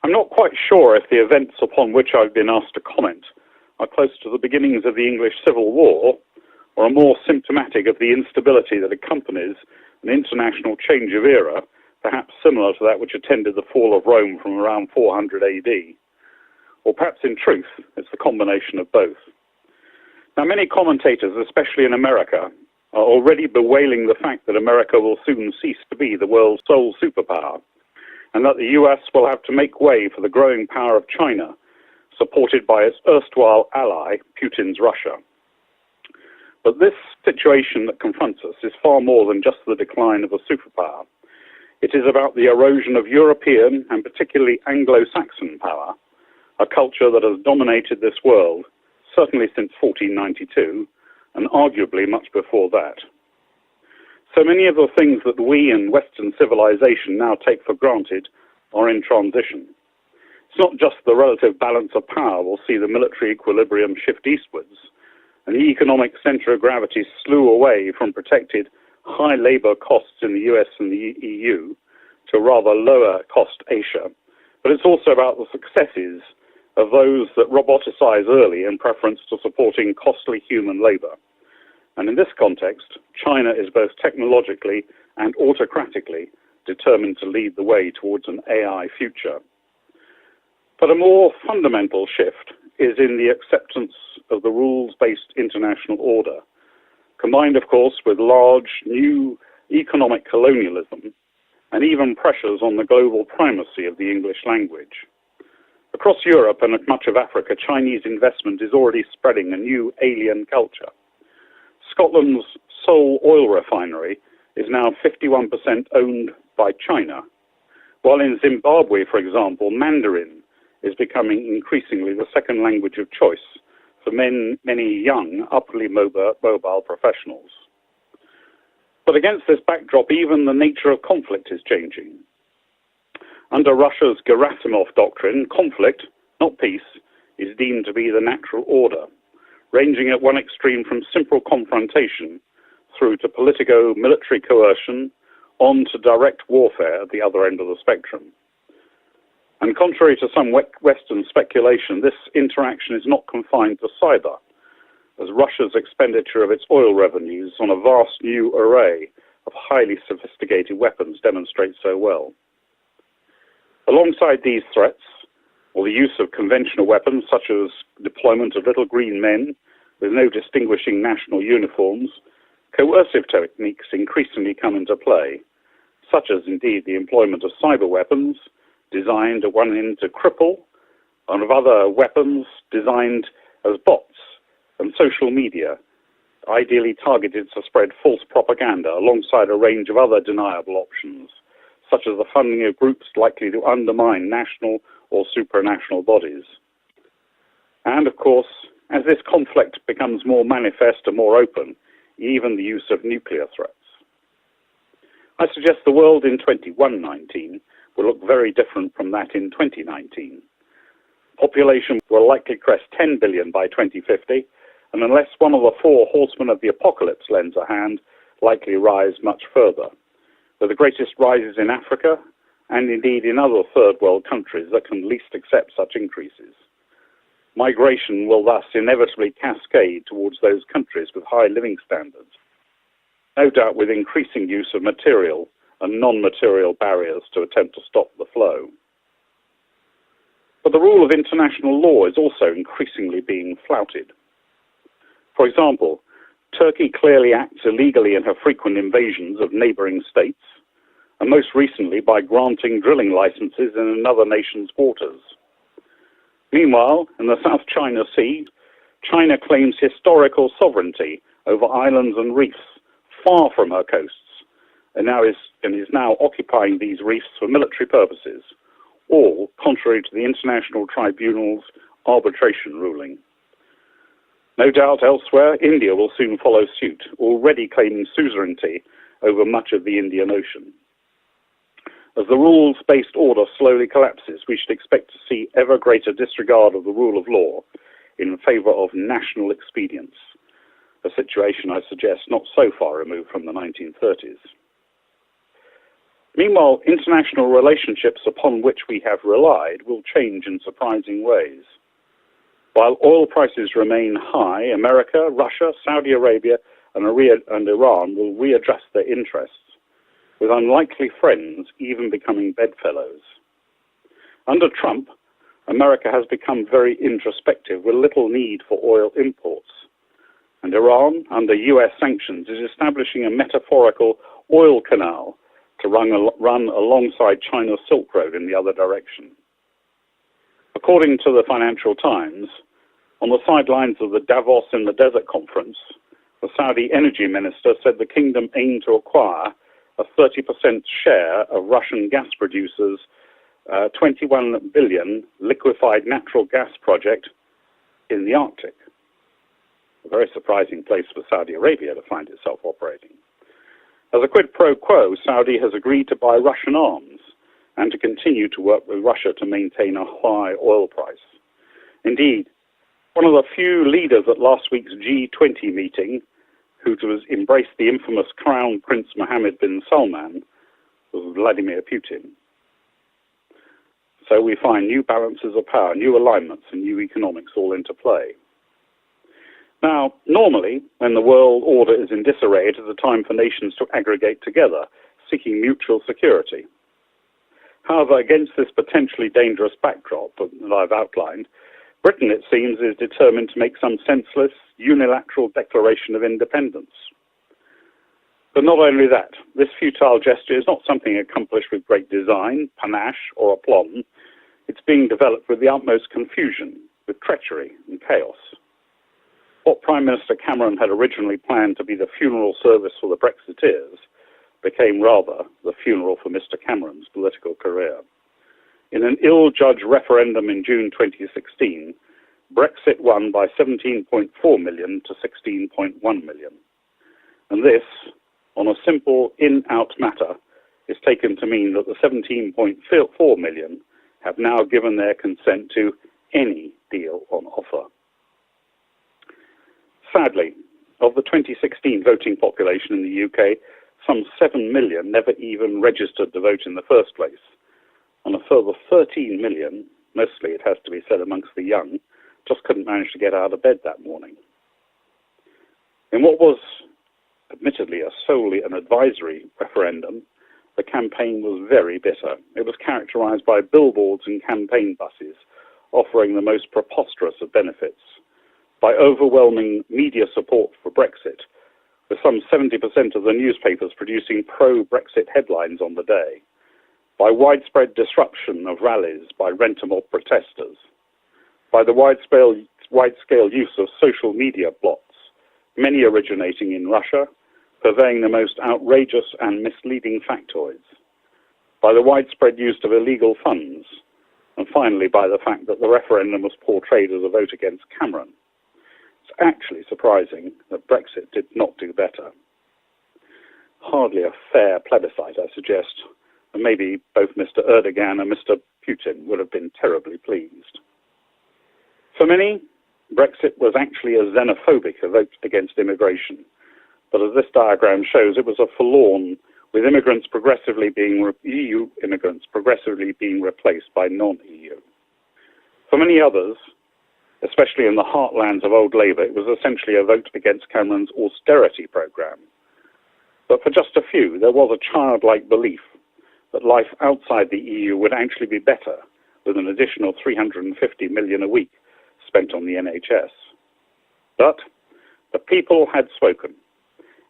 I'm not quite sure if the events upon which I've been asked to comment are close to the beginnings of the English Civil War or are more symptomatic of the instability that accompanies an international change of era, perhaps similar to that which attended the fall of Rome from around 400 AD. Or perhaps in truth, it's the combination of both. Now, many commentators, especially in America, are already bewailing the fact that America will soon cease to be the world's sole superpower, and that the US will have to make way for the growing power of China, supported by its erstwhile ally, Putin's Russia. But this situation that confronts us is far more than just the decline of a superpower. It is about the erosion of European and particularly Anglo-Saxon power, a culture that has dominated this world, certainly since 1492, and arguably much before that. So many of the things that we in Western civilization now take for granted are in transition. It's not just the relative balance of power will see the military equilibrium shift eastwards, and the economic center of gravity slew away from protected high labor costs in the US and the EU to rather lower cost Asia, but it's also about the successes of those that roboticize early in preference to supporting costly human labor. And in this context, China is both technologically and autocratically determined to lead the way towards an AI future. But a more fundamental shift is in the acceptance of the rules-based international order, combined, of course, with large new economic colonialism and even pressures on the global primacy of the English language. Across Europe and much of Africa, Chinese investment is already spreading a new alien culture. Scotland's Seoul oil refinery is now 51% owned by China, while in Zimbabwe, for example, Mandarin is becoming increasingly the second language of choice for many young, upwardly mobile professionals. But against this backdrop, even the nature of conflict is changing. Under Russia's Gerasimov doctrine, conflict, not peace, is deemed to be the natural order, ranging at one extreme from simple confrontation through to politico-military coercion on to direct warfare at the other end of the spectrum. And contrary to some Western speculation, this interaction is not confined to cyber, as Russia's expenditure of its oil revenues on a vast new array of highly sophisticated weapons demonstrates so well. Alongside these threats, or the use of conventional weapons such as deployment of little green men with no distinguishing national uniforms, coercive techniques increasingly come into play, such as indeed the employment of cyber weapons designed at one end to cripple, and of other weapons designed as bots and social media, ideally targeted to spread false propaganda alongside a range of other deniable options, such as the funding of groups likely to undermine national or supranational bodies. And of course, as this conflict becomes more manifest and more open, even the use of nuclear threats. I suggest the world in 2119 will look very different from that in 2019. Population will likely crest 10 billion by 2050, and unless one of the four horsemen of the apocalypse lends a hand, likely rise much further, with the greatest rises in Africa and indeed in other third world countries that can least accept such increases. Migration will thus inevitably cascade towards those countries with high living standards, no doubt with increasing use of material and non-material barriers to attempt to stop the flow. But the rule of international law is also increasingly being flouted. For example, Turkey clearly acts illegally in her frequent invasions of neighboring states, and most recently by granting drilling licenses in another nation's waters. Meanwhile, in the South China Sea, China claims historical sovereignty over islands and reefs far from her coasts, and is now occupying these reefs for military purposes, all contrary to the International Tribunal's arbitration ruling. No doubt elsewhere, India will soon follow suit, already claiming suzerainty over much of the Indian Ocean. As the rules-based order slowly collapses, we should expect to see ever greater disregard of the rule of law in favor of national expedience, a situation, I suggest, not so far removed from the 1930s. Meanwhile, international relationships upon which we have relied will change in surprising ways. While oil prices remain high, America, Russia, Saudi Arabia, and Iran will readjust their interests, with unlikely friends even becoming bedfellows. Under Trump, America has become very introspective with little need for oil imports. And Iran, under US sanctions, is establishing a metaphorical oil canal to run alongside China's Silk Road in the other direction. According to the Financial Times, on the sidelines of the Davos in the Desert conference, the Saudi energy minister said the kingdom aimed to acquire a 30% share of Russian gas producers' 21 billion liquefied natural gas project in the Arctic. A very surprising place for Saudi Arabia to find itself operating. As a quid pro quo, Saudi has agreed to buy Russian arms and to continue to work with Russia to maintain a high oil price. Indeed, one of the few leaders at last week's G20 meeting who embraced the infamous Crown Prince Mohammed bin Salman was Vladimir Putin. So we find new balances of power, new alignments, and new economics all into play. Now, normally, when the world order is in disarray, it is a time for nations to aggregate together, seeking mutual security. However, against this potentially dangerous backdrop that I've outlined, Britain, it seems, is determined to make some senseless, unilateral declaration of independence. But not only that, this futile gesture is not something accomplished with great design, panache, or aplomb. It's being developed with the utmost confusion, with treachery and chaos. What Prime Minister Cameron had originally planned to be the funeral service for the Brexiteers became rather the funeral for Mr. Cameron's political career. In an ill-judged referendum in June 2016, Brexit won by 17.4 million to 16.1 million. And this, on a simple in-out matter, is taken to mean that the 17.4 million have now given their consent to any deal on offer. Sadly, of the 2016 voting population in the UK, some 7 million never even registered to vote in the first place. And a further 13 million, mostly it has to be said amongst the young, just couldn't manage to get out of bed that morning. In what was admittedly solely an advisory referendum, the campaign was very bitter. It was characterized by billboards and campaign buses offering the most preposterous of benefits, by overwhelming media support for Brexit, with some 70% of the newspapers producing pro-Brexit headlines on the day, by widespread disruption of rallies by rent-a-mob protesters, by the wide-scale use of social media bots, many originating in Russia, purveying the most outrageous and misleading factoids, by the widespread use of illegal funds, and finally by the fact that the referendum was portrayed as a vote against Cameron. It's actually surprising that Brexit did not do better. Hardly a fair plebiscite, I suggest, and maybe both Mr. Erdogan and Mr. Putin would have been terribly pleased. For many, Brexit was actually a xenophobic vote against immigration, but as this diagram shows, it was a forlorn, with EU immigrants progressively being replaced by non-EU. For many others, especially in the heartlands of old Labour, it was essentially a vote against Cameron's austerity programme. But for just a few, there was a childlike belief that life outside the EU would actually be better with an additional 350 million a week spent on the NHS. But the people had spoken,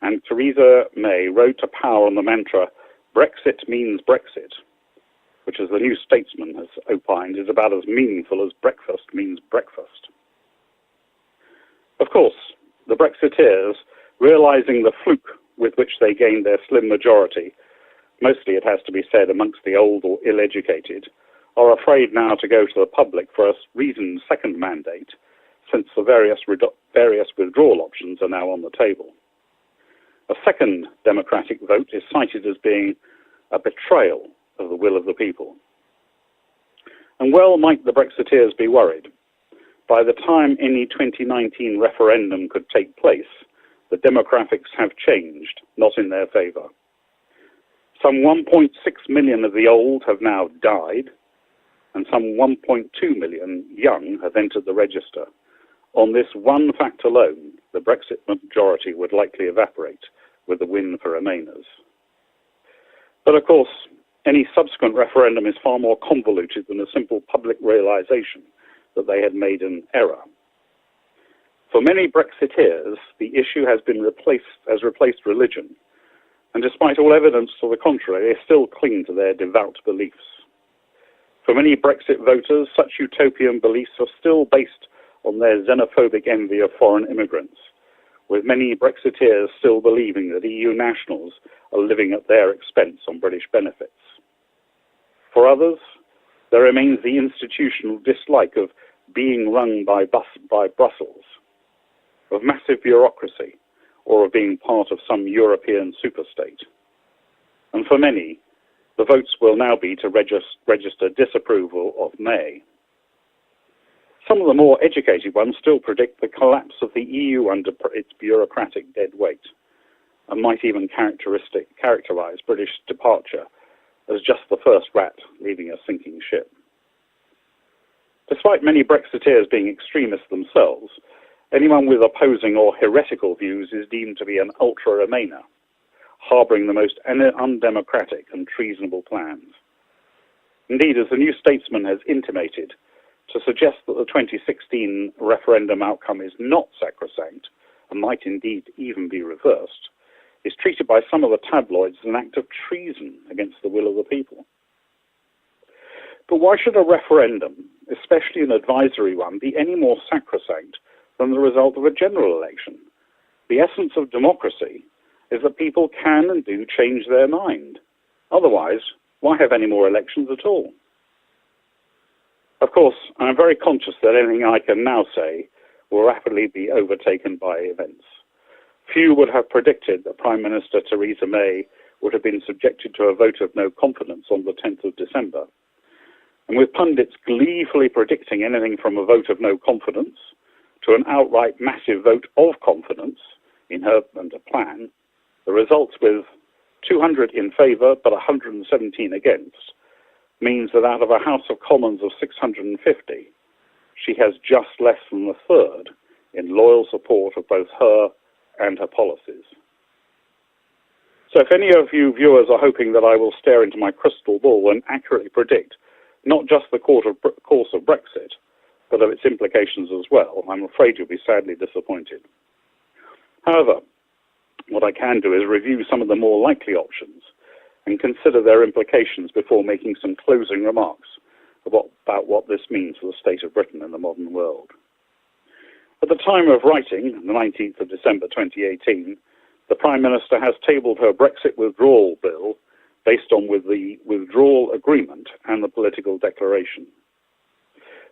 and Theresa May rode to power on the mantra, Brexit means Brexit, which, as the New Statesman has opined, is about as meaningful as breakfast means breakfast. Of course, the Brexiteers, realizing the fluke with which they gained their slim majority, mostly it has to be said amongst the old or ill-educated, are afraid now to go to the public for a reasoned second mandate, since the various withdrawal options are now on the table. A second democratic vote is cited as being a betrayal of the will of the people. And well might the Brexiteers be worried. By the time any 2019 referendum could take place, the demographics have changed, not in their favour. Some 1.6 million of the old have now died, and some 1.2 million young have entered the register. On this one fact alone, the Brexit majority would likely evaporate with the win for Remainers. But of course, any subsequent referendum is far more convoluted than a simple public realization that they had made an error. For many Brexiteers, the issue has replaced religion, and despite all evidence to the contrary, they still cling to their devout beliefs. For many Brexit voters, such utopian beliefs are still based on their xenophobic envy of foreign immigrants, with many Brexiteers still believing that EU nationals are living at their expense on British benefits. For others, there remains the institutional dislike of being run by Brussels, of massive bureaucracy, or of being part of some European superstate. And for many, the votes will now be to register disapproval of May. Some of the more educated ones still predict the collapse of the EU under its bureaucratic dead weight, and might even characterize British departure as just the first rat leaving a sinking ship. Despite many Brexiteers being extremists themselves, anyone with opposing or heretical views is deemed to be an ultra-Remainer, harbouring the most undemocratic and treasonable plans. Indeed, as the New Statesman has intimated, to suggest that the 2016 referendum outcome is not sacrosanct, and might indeed even be reversed, is treated by some of the tabloids as an act of treason against the will of the people. But why should a referendum, especially an advisory one, be any more sacrosanct than the result of a general election? The essence of democracy is that people can and do change their mind. Otherwise, why have any more elections at all? Of course, I'm very conscious that anything I can now say will rapidly be overtaken by events. Few would have predicted that Prime Minister Theresa May would have been subjected to a vote of no confidence on the 10th of December. And with pundits gleefully predicting anything from a vote of no confidence to an outright massive vote of confidence in her and her plan, the results with 200 in favour but 117 against means that out of a House of Commons of 650, she has just less than a third in loyal support of both her and her policies. So if any of you viewers are hoping that I will stare into my crystal ball and accurately predict not just the course of Brexit, but of its implications as well, I'm afraid you'll be sadly disappointed. However, what I can do is review some of the more likely options and consider their implications before making some closing remarks about what this means for the state of Britain in the modern world. At the time of writing, the 19th of December 2018, the Prime Minister has tabled her Brexit withdrawal bill based on the withdrawal agreement and the political declaration.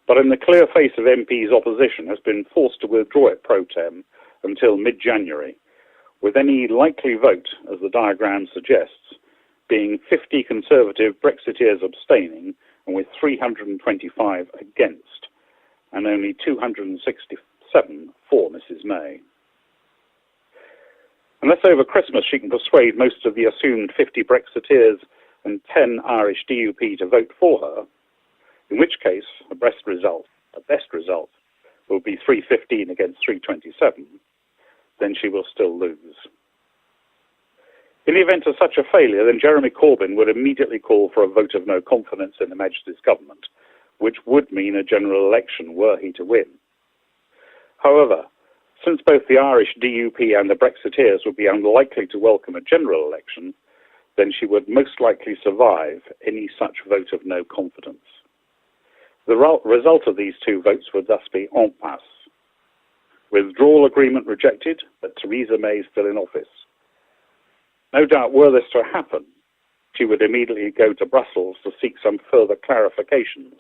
But in the clear face of MPs' opposition, has been forced to withdraw it pro tem until mid-January, with any likely vote, as the diagram suggests, being 50 Conservative Brexiteers abstaining and with 325 against, and only 267 for Mrs May. Unless over Christmas she can persuade most of the assumed 50 Brexiteers and 10 Irish DUP to vote for her, in which case a best result will be 315 against 327, then she will still lose. In the event of such a failure, then Jeremy Corbyn would immediately call for a vote of no confidence in Her Majesty's government, which would mean a general election were he to win. However, since both the Irish DUP and the Brexiteers would be unlikely to welcome a general election, then she would most likely survive any such vote of no confidence. The result of these two votes would thus be en passe. Withdrawal agreement rejected, but Theresa May still in office. No doubt, were this to happen, she would immediately go to Brussels to seek some further clarifications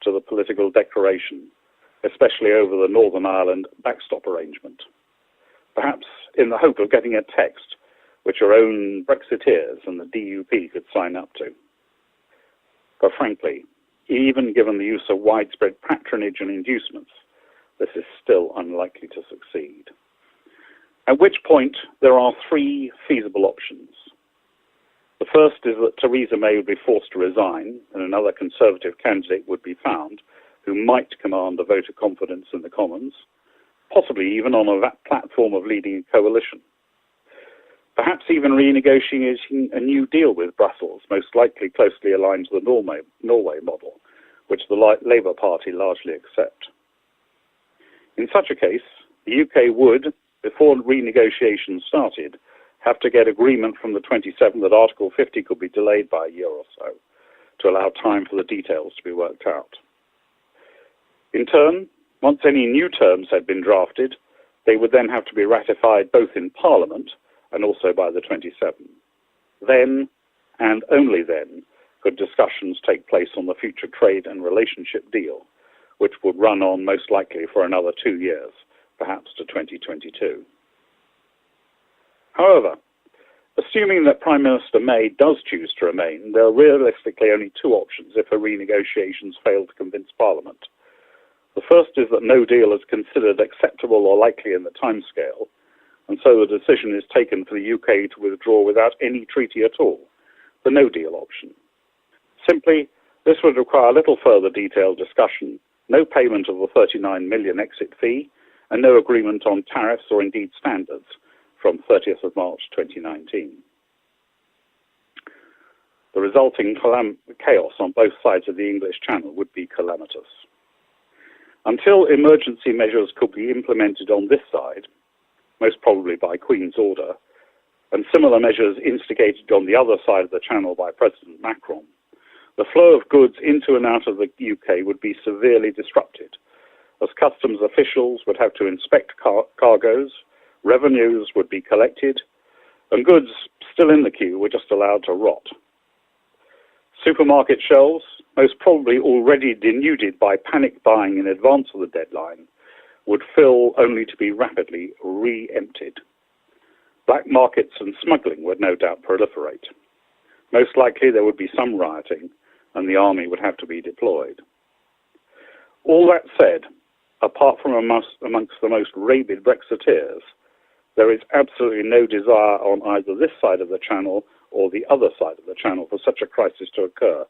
to the political declaration, especially over the Northern Ireland backstop arrangement, perhaps in the hope of getting a text which her own Brexiteers and the DUP could sign up to. But frankly, even given the use of widespread patronage and inducements, this is still unlikely to succeed. At which point, there are three feasible options. The first is that Theresa May would be forced to resign and another Conservative candidate would be found who might command a vote of confidence in the Commons, possibly even on a platform of leading a coalition. Perhaps even renegotiating a new deal with Brussels, most likely closely aligned to the Norway model, which the Labour Party largely accept. In such a case, the UK would, before renegotiations started, have to get agreement from the 27 that Article 50 could be delayed by a year or so to allow time for the details to be worked out. In turn, once any new terms had been drafted, they would then have to be ratified both in Parliament and also by the 27. Then, and only then, could discussions take place on the future trade and relationship deal, which would run on most likely for another 2 years, perhaps to 2022. However, assuming that Prime Minister May does choose to remain, there are realistically only two options if her renegotiations fail to convince Parliament. The first is that no deal is considered acceptable or likely in the timescale, and so the decision is taken for the UK to withdraw without any treaty at all, the no deal option. Simply, this would require little further detailed discussion, no payment of the 39 million exit fee, and no agreement on tariffs or indeed standards from 30th of March 2019. The resulting chaos on both sides of the English Channel would be calamitous. Until emergency measures could be implemented on this side, most probably by Queen's order, and similar measures instigated on the other side of the Channel by President Macron, the flow of goods into and out of the UK would be severely disrupted, as customs officials would have to inspect cargoes, revenues would be collected, and goods still in the queue were just allowed to rot. Supermarket shelves, most probably already denuded by panic buying in advance of the deadline, would fill only to be rapidly re-emptied. Black markets and smuggling would no doubt proliferate. Most likely there would be some rioting, and the army would have to be deployed. All that said, apart from amongst the most rabid Brexiteers, there is absolutely no desire on either this side of the Channel or the other side of the Channel for such a crisis to occur,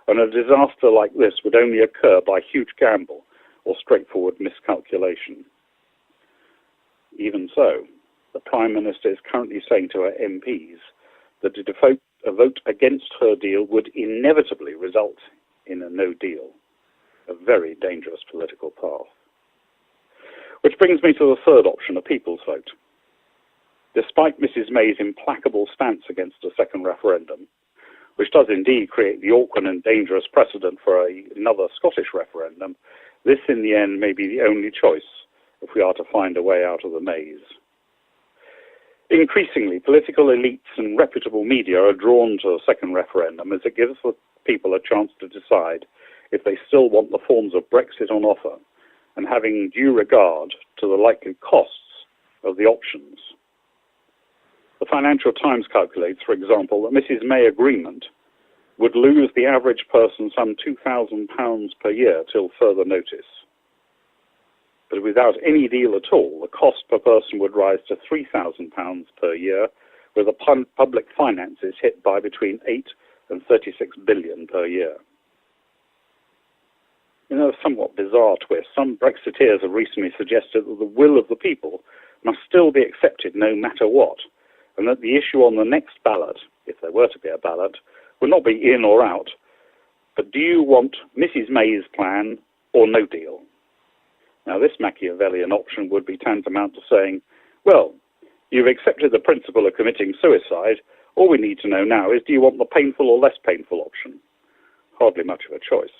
and a disaster like this would only occur by huge gamble or straightforward miscalculation. Even so, the Prime Minister is currently saying to her MPs that a vote against her deal would inevitably result in a no deal, a very dangerous political path. Which brings me to the third option, a people's vote. Despite Mrs May's implacable stance against a second referendum, which does indeed create the awkward and dangerous precedent for another Scottish referendum, this in the end may be the only choice if we are to find a way out of the maze. Increasingly, political elites and reputable media are drawn to a second referendum as it gives the people a chance to decide if they still want the forms of Brexit on offer, and having due regard to the likely costs of the options. The Financial Times calculates, for example, that Mrs May agreement would lose the average person some £2,000 per year till further notice. But without any deal at all, the cost per person would rise to £3,000 per year, with the public finances hit by between 8 and 36 billion per year. In a somewhat bizarre twist, some Brexiteers have recently suggested that the will of the people must still be accepted no matter what, and that the issue on the next ballot, if there were to be a ballot, would not be in or out, but do you want Mrs May's plan or no deal? Now, this Machiavellian option would be tantamount to saying, well, you've accepted the principle of committing suicide. All we need to know now is, do you want the painful or less painful option? Hardly much of a choice.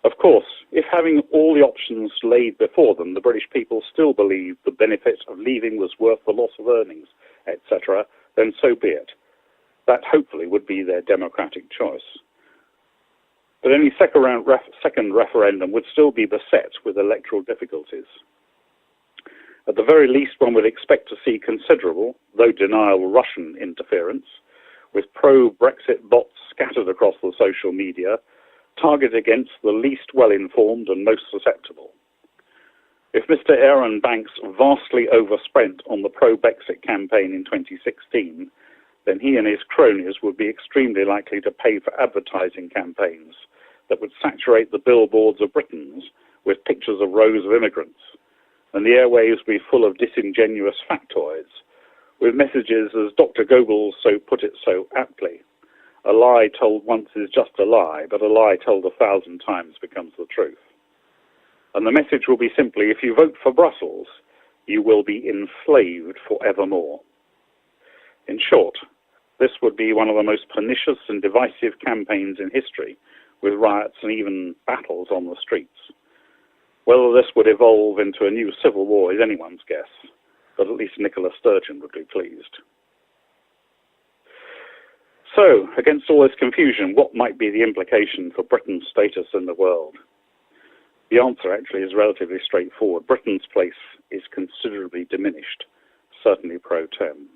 Of course, if having all the options laid before them, the British people still believe the benefit of leaving was worth the loss of earnings, etc., then so be it. That hopefully would be their democratic choice. But any second referendum would still be beset with electoral difficulties. At the very least, one would expect to see considerable, though deniable, Russian interference, with pro-Brexit bots scattered across the social media, targeted against the least well-informed and most susceptible. If Mr Aaron Banks vastly overspent on the pro-Brexit campaign in 2016, then he and his cronies would be extremely likely to pay for advertising campaigns that would saturate the billboards of Britons with pictures of rows of immigrants, and the airwaves would be full of disingenuous factoids, with messages, as Dr. Goebbels so put it so aptly, a lie told once is just a lie, but a lie told 1,000 times becomes the truth. And the message will be simply, if you vote for Brussels, you will be enslaved forevermore. In short, this would be one of the most pernicious and divisive campaigns in history, with riots and even battles on the streets. Whether this would evolve into a new civil war is anyone's guess, but at least Nicola Sturgeon would be pleased. So, against all this confusion, what might be the implication for Britain's status in the world? The answer actually is relatively straightforward. Britain's place is considerably diminished, certainly pro tem.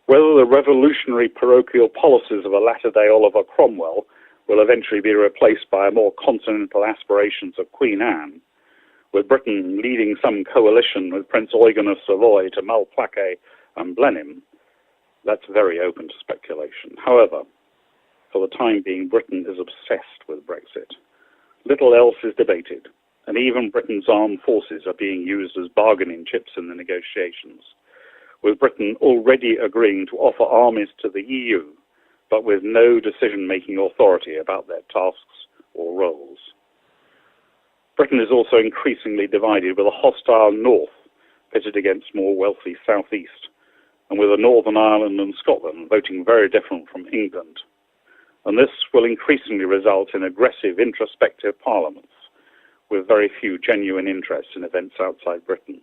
Whether the revolutionary parochial policies of a latter-day Oliver Cromwell will eventually be replaced by more continental aspirations of Queen Anne, with Britain leading some coalition with Prince Eugen of Savoy to Malplaquet and Blenheim, that's very open to speculation. However, for the time being, Britain is obsessed with Brexit. Little else is debated, and even Britain's armed forces are being used as bargaining chips in the negotiations, with Britain already agreeing to offer armies to the EU, but with no decision-making authority about their tasks or roles. Britain is also increasingly divided, with a hostile north pitted against more wealthy southeast, and with a Northern Ireland and Scotland voting very different from England. And this will increasingly result in aggressive introspective parliaments, with very few genuine interests in events outside Britain.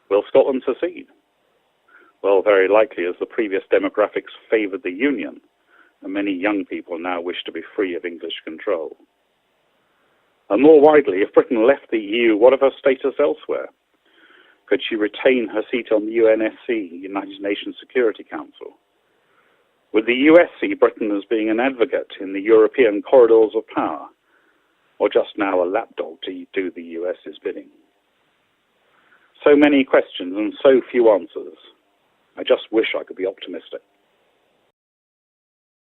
Will Scotland secede? Well, very likely, as the previous demographics favoured the Union, and many young people now wish to be free of English control. And more widely, if Britain left the EU, what of her status elsewhere? Could she retain her seat on the UNSC, United Nations Security Council? Would the US see Britain as being an advocate in the European corridors of power, or just now a lapdog to do the US's bidding? So many questions and so few answers. I just wish I could be optimistic.